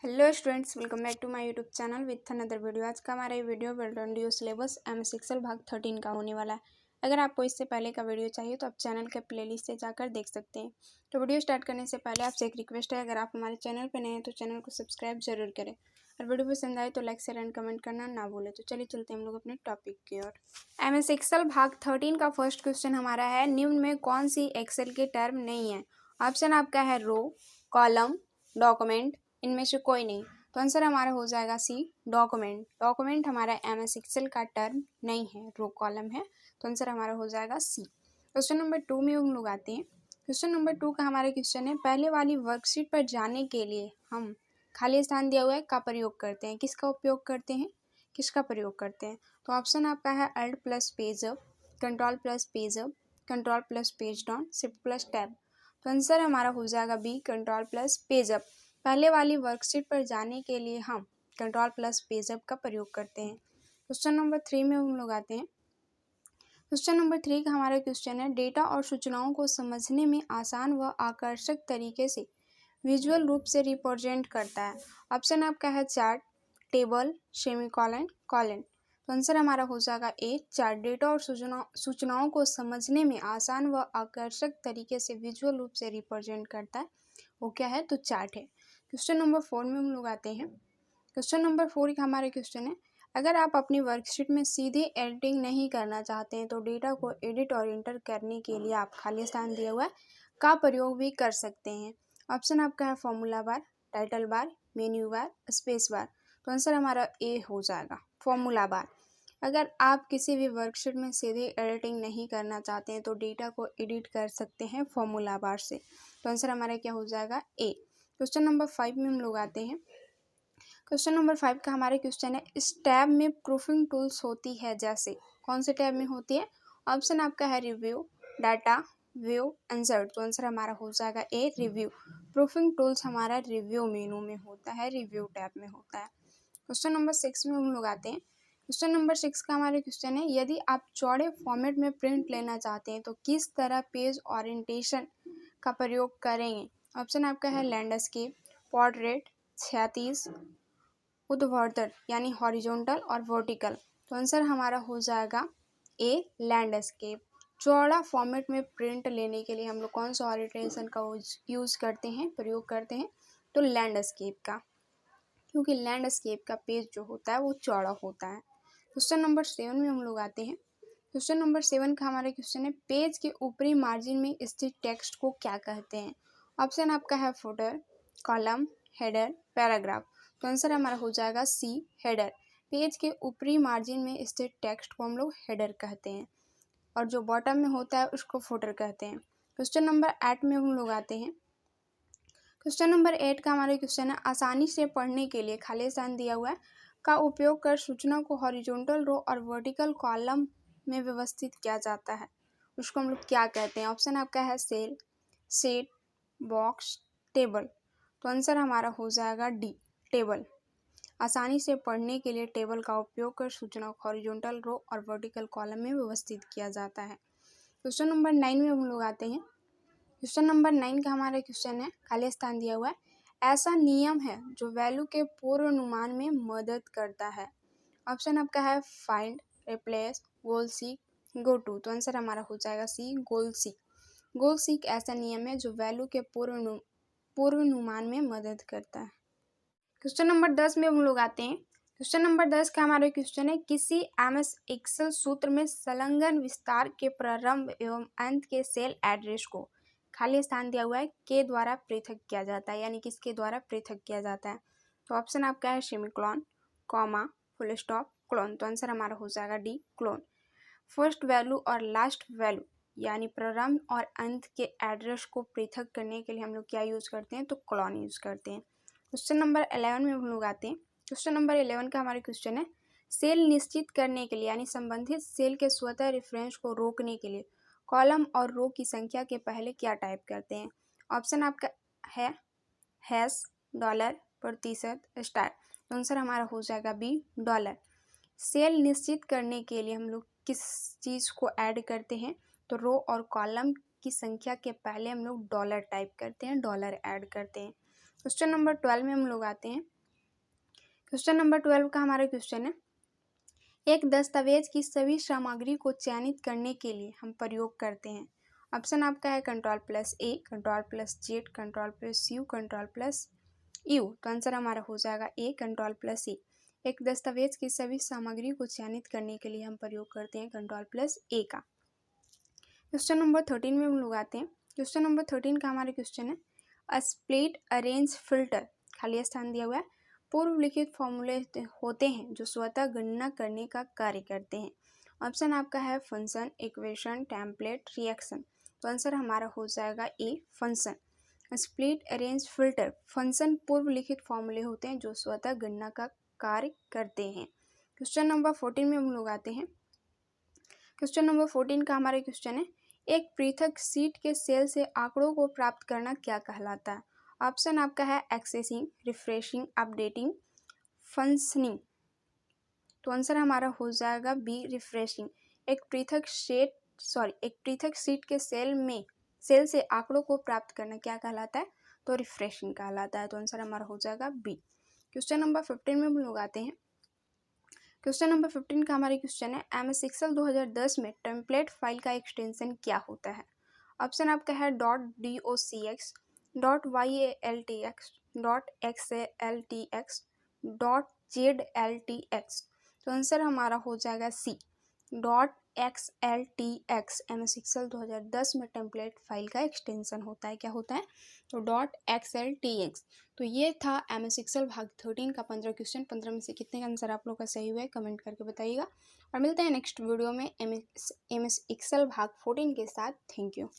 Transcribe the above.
Hello students, welcome back to my YouTube channel with another video. आज का हमारा ये video well due syllabus MS Excel भाग 13 का होने वाला है। अगर आपको इससे पहले का वीडियो चाहिए तो आप चैनल के प्लेलिस्ट से जाकर देख सकते हैं। तो वीडियो स्टार्ट करने से पहले आपसे एक रिक्वेस्ट है, अगर आप हमारे चैनल पर नए हैं तो चैनल को सब्सक्राइब जरूर करें और वीडियो पसंद आए तो लाइक शेयर एंड कमेंट करना ना भूलें। तो चलिए चलते हैं हम लोग अपने टॉपिक की ओर। एमएस एक्सेल भाग 13 का फर्स्ट क्वेश्चन हमारा है, निम्न में कौन सी एक्सेल की टर्म नहीं है। ऑप्शन आपका है रो, कॉलम, डॉक्यूमेंट, इनमें से कोई नहीं। तो आंसर हमारा हो जाएगा सी, डॉक्यूमेंट। डॉक्यूमेंट हमारा एमएस एक्सेल का टर्म नहीं है, रो कॉलम है। तो आंसर हमारा हो जाएगा सी। क्वेश्चन नंबर 2 में हम लोग आते हैं। क्वेश्चन नंबर 2 का हमारा क्वेश्चन है, पहले वाली वर्कशीट पर जाने के लिए हम खाली स्थान दिया हुआ है का प्रयोग करते हैं। किसका उपयोग करते हैं, किसका प्रयोग करते हैं। तो ऑप्शन आपका है Alt plus page up, control plus page up, control plus page down, shift plus tab. तो आंसर हमारा हो जाएगा B, control plus page up. पहले वाली वर्कशीट पर जाने के लिए हम कंट्रोल प्लस पेज अप का प्रयोग करते हैं। क्वेश्चन नंबर 3 में हम लोग आते हैं। क्वेश्चन नंबर 3 का हमारा क्वेश्चन है, डेटा और सूचनाओं को समझने में आसान व आकर्षक तरीके से विजुअल रूप से रिप्रेजेंट करता है। ऑप्शन आपका है चार्ट, टेबल, सेमीकोलन, कॉलन। तो आंसर हमारा हो जाएगा ए, चार्ट। डेटा और सूचनाओं को समझने में आसान व आकर्षक तरीके से विजुअल रूप से रिप्रेजेंट करता है, वो क्या है, तो चार्ट है। क्वेश्चन नंबर 4 में हम लोग आते हैं। क्वेश्चन नंबर 4 का हमारा क्वेश्चन है, अगर आप अपनी वर्कशीट में सीधे एडिटिंग नहीं करना चाहते हैं तो डेटा को एडिट और इंटर करने के लिए आप खाली स्थान दिया हुआ है का प्रयोग भी कर सकते हैं। ऑप्शन आपका है formula bar, title bar, menu bar, space bar. तो आंसर हमारा ए हो जाएगा, फॉर्मूला बार। अगर आप किसी भी वर्कशीट में सीधे एडिटिंग नहीं करना चाहते हैं तो डेटा को एडिट कर सकते हैं फॉर्मूला बार से। तो आंसर हमारा क्या हो जाएगा, ए। क्वेश्चन नंबर 5 में हम लोग आते हैं। क्वेश्चन नंबर 5 का हमारे क्वेश्चन है, इस टैब में प्रूफिंग टूल्स होती है जैसे, कौन से टैब में होती है। ऑप्शन आपका है रिव्यू, डाटा, व्यू, इंसर्ट। तो आंसर हमारा हो जाएगा ए, रिव्यू। प्रूफिंग टूल्स हमारा रिव्यू मेनू में होता है, रिव्यू टैब में होता है। क्वेश्चन नंबर 6 में हम लोग आते हैं। क्वेश्चन नंबर 6 का हमारे क्वेश्चन है, यदि आप चौड़े फॉर्मेट में प्रिंट लेना चाहते हैं तो किस तरह पेज ओरिएंटेशन का प्रयोग करेंगे। ऑप्शन आपका है लैंडस्केप, पोर्ट्रेट, 36, ऊर्ध्वाधर यानी हॉरिजॉन्टल और वर्टिकल। तो आंसर हमारा हो जाएगा ए, लैंडस्केप। चौड़ा फॉर्मेट में प्रिंट लेने के लिए हम लोग कौन सा ओरिएंटेशन का यूज़ करते हैं, प्रयोग करते हैं, तो लैंडस्केप का, क्योंकि लैंडस्केप का पेज जो होता है वो चौड़ा होता है। क्वेश्चन नंबर 7 में हम लोग आते हैं। क्वेश्चन नंबर 7 का हमारा क्वेश्चन है, पेज के ऊपरी मार्जिन में स्थित टेक्स्ट को क्या कहते हैं। ऑप्शन आपका है फुटर, कॉलम, हेडर, पैराग्राफ। तो आंसर हमारा हो जाएगा सी, हेडर। पेज के ऊपरी मार्जिन में स्थित टेक्स्ट को हम लोग हेडर कहते हैं और जो बॉटम में होता है उसको फुटर कहते हैं। क्वेश्चन नंबर 8 में हम लोग आते हैं। क्वेश्चन नंबर 8 का हमारा क्वेश्चन है, आसानी से पढ़ने के लिए खाली स्थान दिया हुआ है का उपयोग कर सूचना को हॉरिजॉन्टल रो और वर्टिकल कॉलम में व्यवस्थित किया जाता है, उसको हम लोग क्या कहते हैं। ऑप्शन आपका है सेल, सेट, बॉक्स, टेबल। तो आंसर हमारा हो जाएगा डी, टेबल। आसानी से पढ़ने के लिए टेबल का उपयोग कर सूचना को हॉरिजॉन्टल रो और वर्टिकल कॉलम में व्यवस्थित किया जाता है। क्वेश्चन नंबर 9 में हम लोग आते हैं। क्वेश्चन नंबर 9 का हमारा क्वेश्चन है, खाली स्थान दिया हुआ है, ऐसा नियम है जो वैल्यू के पूर्वानुमान में मदद करता है। ऑप्शन आपका है find, replace, goal seek, go to. तो आंसर हमारा हो जाएगा सी, गोल सीक। गोल सीक ऐसा नियम है जो वैल्यू के पूर्वानुमान में मदद करता है। क्वेश्चन नंबर 10 में हम लोग आते हैं। क्वेश्चन नंबर 10 का हमारा क्वेश्चन है, किसी एमएस एक्सेल सूत्र में संलग्न विस्तार के प्रारंभ एवं अंत के सेल एड्रेस को खाली स्थान दिया हुआ है के द्वारा पृथक किया जाता है, यानी किसके द्वारा पृथक किया जाता है। तो ऑप्शन आपका है semicolon, comma, full stop, clone. तो आंसर हमारा हो जाएगा डी, क्लोन। फर्स्ट वैल्यू और लास्ट वैल्यू यानी प्रारंभ और अंत के एड्रेस को पृथक करने के लिए हम लोग क्या यूज करते हैं, तो क्लोन यूज करते हैं। क्वेश्चन नंबर 11 में हम लोग आते हैं। क्वेश्चन नंबर 11 का हमारा क्वेश्चन है, सेल निश्चित करने के लिए यानी संबंधित सेल के स्वतः रेफरेंस को रोकने के लिए कॉलम और रो की संख्या के पहले क्या टाइप करते हैं। ऑप्शन आपका है हैश, डॉलर, प्रतिशत, स्टार। आंसर हमारा हो जाएगा बी, डॉलर। सेल निश्चित करने के लिए हम लोग किस चीज़ को ऐड करते हैं, तो रो और कॉलम की संख्या के पहले हम लोग डॉलर टाइप करते हैं, डॉलर ऐड करते हैं। क्वेश्चन नंबर 12 में हम लोग आते हैं। क्वेश्चन नंबर 12 का हमारा क्वेश्चन है, एक दस्तावेज की सभी सामग्री को चयनित करने के लिए हम प्रयोग करते हैं। ऑप्शन आपका है Ctrl+A, Ctrl+Z, Ctrl+U, Ctrl+U। तो आंसर हमारा हो जाएगा ए, Ctrl+A। एक दस्तावेज की सभी सामग्री को चयनित करने के लिए हम प्रयोग करते हैं Ctrl+A का। क्वेश्चन नंबर 13 में हम लोग आते हैं। क्वेश्चन नंबर 13 का हमारा क्वेश्चन है, अ स्प्लिट अरेंज फिल्टर, खाली स्थान दिया हुआ है, पूर्व लिखित फॉर्मूले होते हैं जो स्वतः गणना करने का कार्य करते हैं। ऑप्शन आपका है फंक्शन, इक्वेशन, टेम्पलेट, रिएक्शन। तो आंसर हमारा हो जाएगा A, function. Split arrange filter, function पूर्व लिखित फॉर्मूले होते हैं जो स्वतः गणना का कार्य करते हैं। क्वेश्चन नंबर 14 में हम लोग आते हैं। क्वेश्चन नंबर 14 का हमारा क्वेश्चन है, एक पृथक सीट के सेल से आंकड़ों को प्राप्त करना क्या कहलाता है। ऑप्शन आपका है एक्सेसिंग, रिफ्रेशिंग, अपडेटिंग, फंक्शनिंग। तो आंसर हमारा हो जाएगा बी, रिफ्रेशिंग। एक पृथक सीट के सेल से आंकड़ों को प्राप्त करना क्या कहलाता है, तो रिफ्रेशिंग कहलाता है। तो आंसर हमारा हो जाएगा बी। क्वेश्चन नंबर 15 में हम लोग आते हैं। क्वेश्चन नंबर 15 का हमारा क्वेश्चन है, MS Excel 2010 में टेम्पलेट फाइल का एक्सटेंशन क्या होता है। ऑप्शन आपका है .docx, .yaltx, .xaltx, .zltx। तो आंसर हमारा हो जाएगा सी, .xltx। MS Excel 2010 में टेम्पलेट फाइल का एक्सटेंशन होता है, क्या होता है, तो .xltx। तो ये था MS Excel भाग 13 का 15 क्वेश्चन। 15 में से कितने का आंसर आप लोग का सही हुआ है कमेंट करके बताइएगा, और मिलते हैं नेक्स्ट वीडियो में MS Excel भाग 14 के साथ। Thank you.